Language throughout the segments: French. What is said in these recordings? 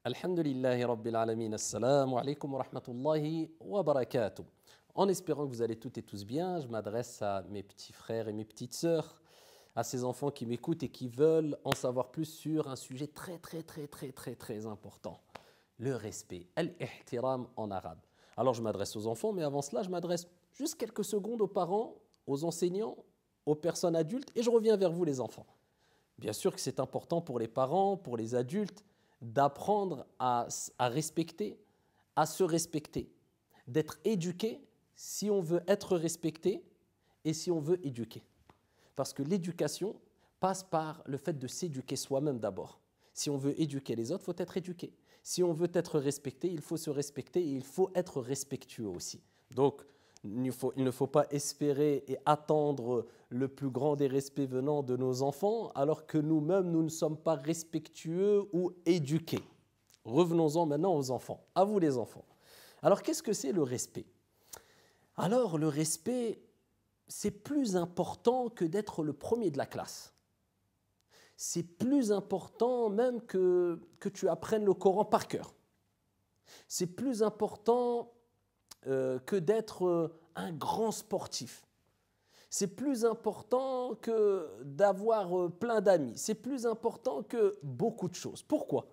Alhamdulillahi Rabbil Alamin, assalamu alaikum wa rahmatullahi wa barakatuh. En espérant que vous allez toutes et tous bien, je m'adresse à mes petits frères et mes petites sœurs, à ces enfants qui m'écoutent et qui veulent en savoir plus sur un sujet très important, le respect, al-ihtiram en arabe. Alors je m'adresse aux enfants, mais avant cela, je m'adresse juste quelques secondes aux parents, aux enseignants, aux personnes adultes, et je reviens vers vous les enfants. Bien sûr que c'est important pour les parents, pour les adultes, d'apprendre à respecter, à se respecter, d'être éduqué si on veut être respecté et si on veut éduquer. Parce que l'éducation passe par le fait de s'éduquer soi-même d'abord. Si on veut éduquer les autres, il faut être éduqué. Si on veut être respecté, il faut se respecter et il faut être respectueux aussi. Donc, il ne faut pas espérer et attendre le plus grand des respects venant de nos enfants alors que nous-mêmes, nous ne sommes pas respectueux ou éduqués. Revenons-en maintenant aux enfants. À vous les enfants. Alors, qu'est-ce que c'est le respect? Alors, le respect, c'est plus important que d'être le premier de la classe. C'est plus important même que tu apprennes le Coran par cœur. C'est plus important que d'être un grand sportif. C'est plus important que d'avoir plein d'amis. C'est plus important que beaucoup de choses. Pourquoi?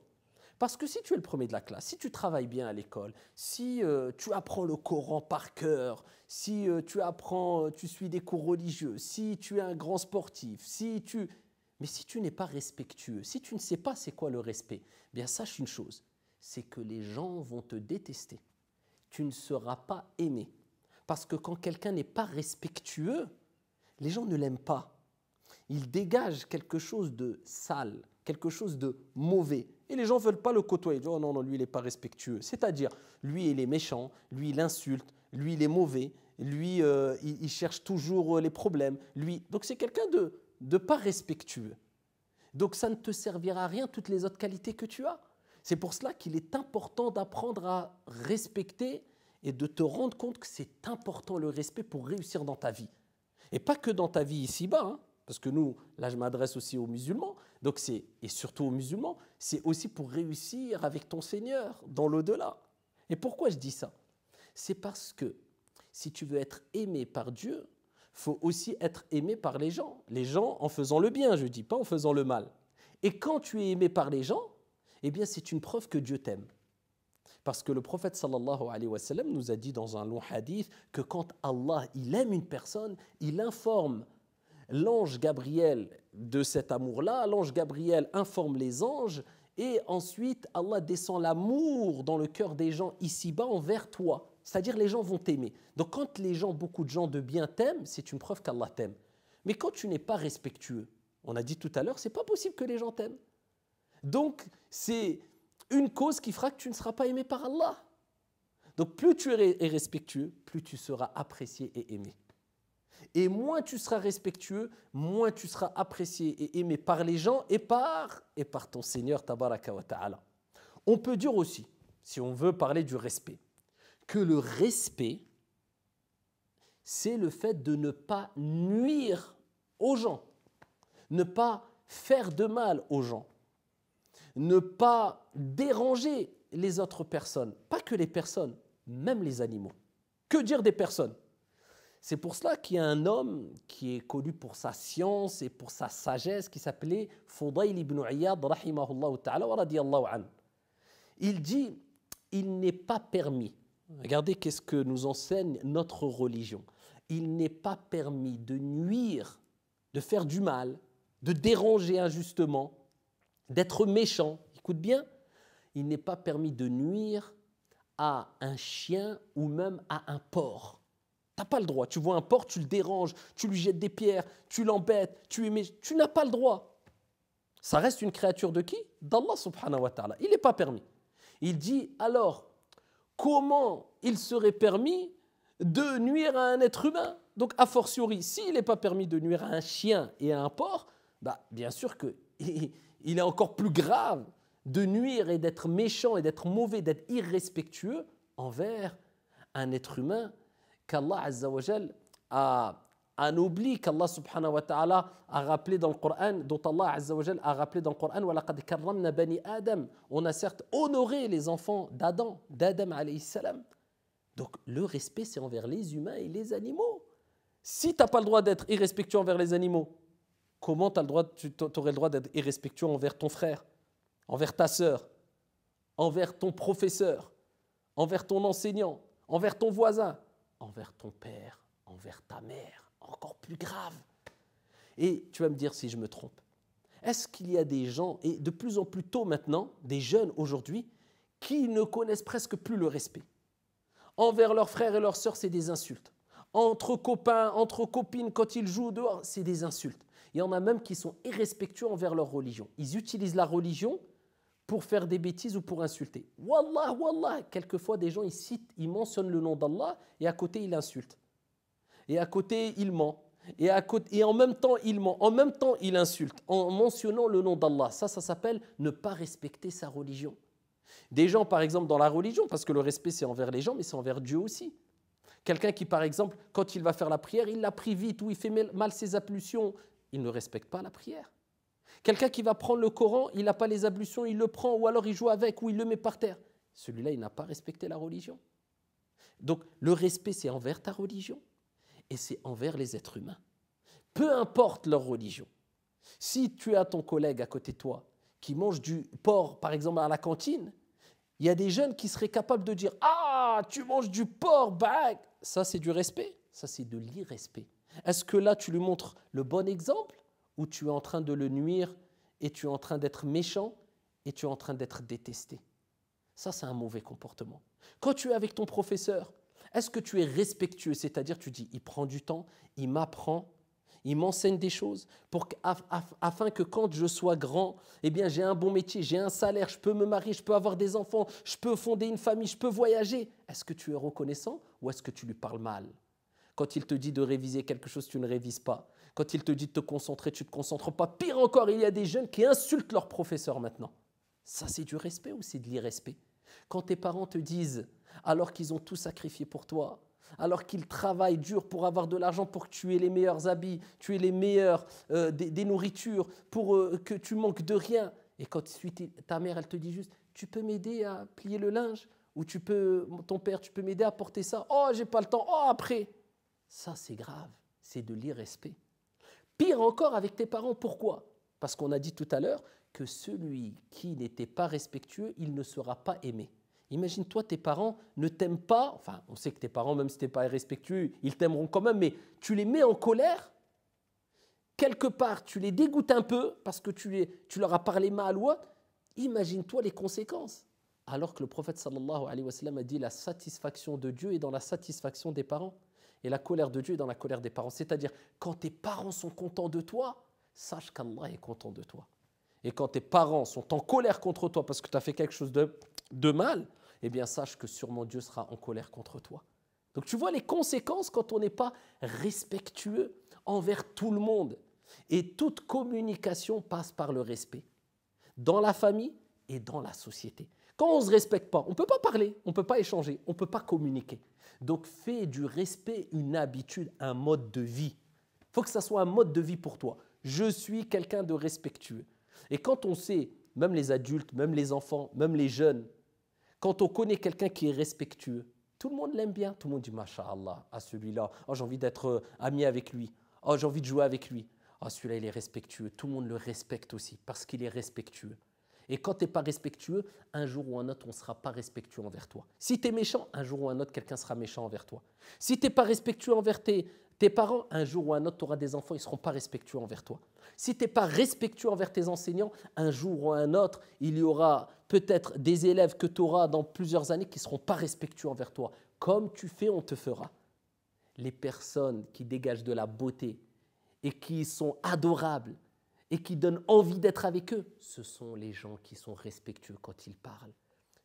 Parce que si tu es le premier de la classe, si tu travailles bien à l'école, si tu apprends le Coran par cœur, si tu suis des cours religieux, si tu es un grand sportif, mais si tu n'es pas respectueux, si tu ne sais pas c'est quoi le respect, bien sache une chose, c'est que les gens vont te détester. Tu ne seras pas aimé. Parce que quand quelqu'un n'est pas respectueux, les gens ne l'aiment pas. Il dégage quelque chose de sale, quelque chose de mauvais. Et les gens ne veulent pas le côtoyer. Ils disent, oh non, lui, il n'est pas respectueux. C'est-à-dire, lui, il est méchant, lui, il insulte, lui, il est mauvais, lui, il cherche toujours les problèmes. Donc, c'est quelqu'un de pas respectueux. Donc, ça ne te servira à rien, toutes les autres qualités que tu as. C'est pour cela qu'il est important d'apprendre à respecter et de te rendre compte que c'est important le respect pour réussir dans ta vie. Et pas que dans ta vie ici-bas, hein, parce que nous, là je m'adresse aussi aux musulmans, et surtout aux musulmans, c'est aussi pour réussir avec ton Seigneur dans l'au-delà. Et pourquoi je dis ça? C'est parce que si tu veux être aimé par Dieu, il faut aussi être aimé par les gens. Les gens en faisant le bien, je ne dis pas en faisant le mal. Et quand tu es aimé par les gens, eh bien c'est une preuve que Dieu t'aime. Parce que le prophète sallallahu alayhi wa sallam nous a dit dans un long hadith que quand Allah il aime une personne, il informe l'ange Gabriel de cet amour-là, l'ange Gabriel informe les anges et ensuite Allah descend l'amour dans le cœur des gens ici-bas envers toi. C'est-à-dire les gens vont t'aimer. Donc quand beaucoup de gens de bien t'aiment, c'est une preuve qu'Allah t'aime. Mais quand tu n'es pas respectueux, on a dit tout à l'heure, c'est pas possible que les gens t'aiment. Donc, c'est une cause qui fera que tu ne seras pas aimé par Allah. Donc, plus tu es respectueux, plus tu seras apprécié et aimé. Et moins tu seras respectueux, moins tu seras apprécié et aimé par les gens et par ton Seigneur, tabaraka wa ta'ala. On peut dire aussi, si on veut parler du respect, que le respect, c'est le fait de ne pas nuire aux gens, ne pas faire de mal aux gens. Ne pas déranger les autres personnes, pas que les personnes, même les animaux. Que dire des personnes? C'est pour cela qu'il y a un homme qui est connu pour sa science et pour sa sagesse qui s'appelait Fudayl ibn Iyad rahimahullah ta'ala wa radiyallahu anhu. Il dit, il n'est pas permis, regardez qu'est-ce que nous enseigne notre religion, il n'est pas permis de nuire, de faire du mal, de déranger injustement, d'être méchant, écoute bien, il n'est pas permis de nuire à un chien ou même à un porc. Tu n'as pas le droit. Tu vois un porc, tu le déranges, tu lui jettes des pierres, tu l'embêtes, tu n'as pas le droit. Ça reste une créature de qui? D'Allah subhanahu wa ta'ala. Il n'est pas permis. Il dit alors, comment il serait permis de nuire à un être humain? Donc, a fortiori, s'il n'est pas permis de nuire à un chien et à un porc, bien sûr que il est encore plus grave de nuire et d'être méchant et d'être mauvais, d'être irrespectueux envers un être humain qu'Allah Azza wa Jal a un oubli qu'Allah subhanahu wa ta'ala a rappelé dans le Coran, dont Allah azza wa jal a rappelé dans le Coran, وَلَقَدْ كَرَّمْنَا بَنِي Adam. On a certes honoré les enfants d'Adam alayhi salam. Donc le respect, c'est envers les humains et les animaux. Si tu n'as pas le droit d'être irrespectueux envers les animaux, comment tu aurais le droit d'être irrespectueux envers ton frère, envers ta sœur, envers ton professeur, envers ton enseignant, envers ton voisin, envers ton père, envers ta mère, encore plus grave. Et tu vas me dire si je me trompe. Est-ce qu'il y a des gens, et de plus en plus tôt maintenant, des jeunes aujourd'hui, qui ne connaissent presque plus le respect? Envers leurs frères et leurs sœurs, c'est des insultes. Entre copains, entre copines, quand ils jouent dehors, c'est des insultes. Il y en a même qui sont irrespectueux envers leur religion. Ils utilisent la religion pour faire des bêtises ou pour insulter. Wallah, wallah, quelquefois des gens, ils mentionnent le nom d'Allah et à côté, ils insultent. Et à côté, ils mentent. Et en même temps, ils mentent. En même temps, ils insultent en mentionnant le nom d'Allah. Ça s'appelle ne pas respecter sa religion. Des gens, par exemple, dans la religion, parce que le respect, c'est envers les gens, mais c'est envers Dieu aussi. Quelqu'un qui, par exemple, quand il va faire la prière, il la prie vite ou il fait mal ses ablutions, il ne respecte pas la prière. Quelqu'un qui va prendre le Coran, il n'a pas les ablutions, il le prend ou alors il joue avec ou il le met par terre. Celui-là, il n'a pas respecté la religion. Donc, le respect, c'est envers ta religion et c'est envers les êtres humains. Peu importe leur religion. Si tu as ton collègue à côté de toi qui mange du porc, par exemple, à la cantine, il y a des jeunes qui seraient capables de dire « Ah, tu manges du porc, bah !» Ça, c'est du respect. Ça, c'est de l'irrespect. Est-ce que là, tu lui montres le bon exemple ou tu es en train de le nuire et tu es en train d'être méchant et tu es en train d'être détesté? Ça, c'est un mauvais comportement. Quand tu es avec ton professeur, est-ce que tu es respectueux? C'est-à-dire, tu dis, il prend du temps, il m'apprend, il m'enseigne des choses afin que quand je sois grand, eh bien, j'ai un bon métier, j'ai un salaire, je peux me marier, je peux avoir des enfants, je peux fonder une famille, je peux voyager. Est-ce que tu es reconnaissant ou est-ce que tu lui parles mal? Quand il te dit de réviser quelque chose, tu ne révises pas. Quand il te dit de te concentrer, tu ne te concentres pas. Pire encore, il y a des jeunes qui insultent leur professeur maintenant. Ça, c'est du respect ou c'est de l'irrespect? Quand tes parents te disent, alors qu'ils ont tout sacrifié pour toi, alors qu'ils travaillent dur pour avoir de l'argent, pour que tu aies les meilleurs habits, tu aies les meilleures des nourritures, pour que tu manques de rien. Et quand ta mère, elle te dit juste, tu peux m'aider à plier le linge? Ou ton père, tu peux m'aider à porter ça? Oh, j'ai pas le temps. Oh, après. Ça, c'est grave. C'est de l'irrespect. Pire encore avec tes parents. Pourquoi? Parce qu'on a dit tout à l'heure que celui qui n'était pas respectueux, il ne sera pas aimé. Imagine-toi, tes parents ne t'aiment pas, enfin, on sait que tes parents, même si tu n'es pas irrespectueux, ils t'aimeront quand même, mais tu les mets en colère, quelque part, tu les dégoûtes un peu parce que tu leur as parlé mal ou autre, imagine-toi les conséquences. Alors que le prophète sallallahu alayhi wa sallam a dit la satisfaction de Dieu est dans la satisfaction des parents et la colère de Dieu est dans la colère des parents. C'est-à-dire, quand tes parents sont contents de toi, sache qu'Allah est content de toi. Et quand tes parents sont en colère contre toi parce que tu as fait quelque chose de mal, eh bien sache que sûrement Dieu sera en colère contre toi. Donc tu vois les conséquences quand on n'est pas respectueux envers tout le monde. Et toute communication passe par le respect, dans la famille et dans la société. Quand on ne se respecte pas, on ne peut pas parler, on ne peut pas échanger, on ne peut pas communiquer. Donc fais du respect une habitude, un mode de vie. Il faut que ça soit un mode de vie pour toi. Je suis quelqu'un de respectueux. Et quand on sait, même les adultes, même les enfants, même les jeunes, quand on connaît quelqu'un qui est respectueux, tout le monde l'aime bien. Tout le monde dit « Masha'Allah, à celui-là, oh, j'ai envie d'être ami avec lui. Oh, j'ai envie de jouer avec lui. Oh, celui-là, il est respectueux. » Tout le monde le respecte aussi parce qu'il est respectueux. Et quand tu n'es pas respectueux, un jour ou un autre, on ne sera pas respectueux envers toi. Si tu es méchant, un jour ou un autre, quelqu'un sera méchant envers toi. Si tu n'es pas respectueux envers tes parents, un jour ou un autre, tu auras des enfants, ils ne seront pas respectueux envers toi. Si tu n'es pas respectueux envers tes enseignants, un jour ou un autre, il y aura peut-être des élèves que tu auras dans plusieurs années qui ne seront pas respectueux envers toi. Comme tu fais, on te fera. Les personnes qui dégagent de la beauté et qui sont adorables et qui donnent envie d'être avec eux, ce sont les gens qui sont respectueux quand ils parlent,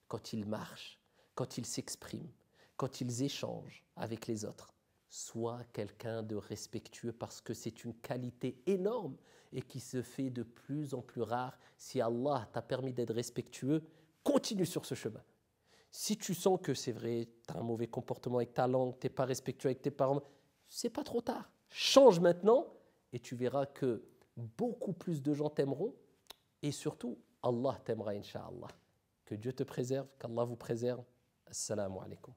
quand ils marchent, quand ils s'expriment, quand ils échangent avec les autres. Sois quelqu'un de respectueux parce que c'est une qualité énorme et qui se fait de plus en plus rare. Si Allah t'a permis d'être respectueux, continue sur ce chemin. Si tu sens que c'est vrai, tu as un mauvais comportement avec ta langue, tu n'es pas respectueux avec tes parents, c'est pas trop tard. Change maintenant et tu verras que beaucoup plus de gens t'aimeront et surtout, Allah t'aimera, Inch'Allah. Que Dieu te préserve, qu'Allah vous préserve. Assalamu alaikum.